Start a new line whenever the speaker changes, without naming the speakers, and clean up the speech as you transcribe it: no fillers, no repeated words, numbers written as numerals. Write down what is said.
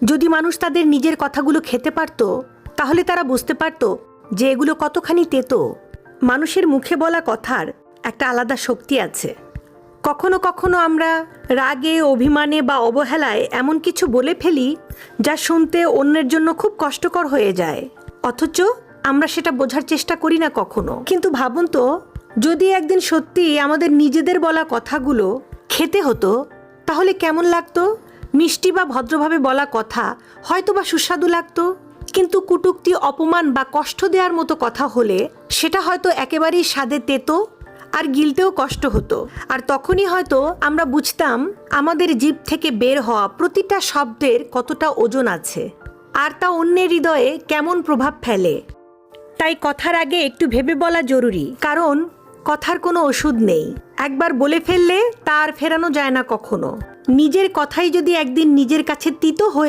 যদি মানুষ তাদের নিজের কথাগুলো খেতে পারত, তাহলে তারা বুঝতে পারত যে এগুলো কতখানি তেতো। মানুষের মুখে বলা কথার একটা আলাদা শক্তি আছে। কখনো কখনো আমরা রাগে, অভিমানে বা অবহেলায় এমন কিছু বলে ফেলি যা শুনতে অন্যের জন্য খুব কষ্টকর হয়ে যায়, অথচ আমরা সেটা বোঝার চেষ্টা করি না কখনো। কিন্তু ভাবুন তো, যদি একদিন সত্যি আমাদের নিজেদের বলা কথাগুলো খেতে হতো, তাহলে কেমন লাগতো? মিষ্টি বা ভদ্রভাবে বলা কথা হয়তো বা সুস্বাদু লাগতো, কিন্তু কটূক্তি, অপমান বা কষ্ট দেওয়ার মতো কথা হলে সেটা হয়তো একেবারেই স্বাদে তেতো আর গিলতেও কষ্ট হতো। আর তখনই হয়তো আমরা বুঝতাম আমাদের জিভ থেকে বের হওয়া প্রতিটা শব্দের কতটা ওজন আছে, আর তা অন্যের হৃদয়ে কেমন প্রভাব ফেলে। তাই কথার আগে একটু ভেবে বলা জরুরি, কারণ কথার কোনো ওষুধ নেই। একবার বলে ফেললে তা আর ফেরানো যায় না কখনো। নিজের কথাই যদি একদিন নিজের কাছে তিতো হয়ে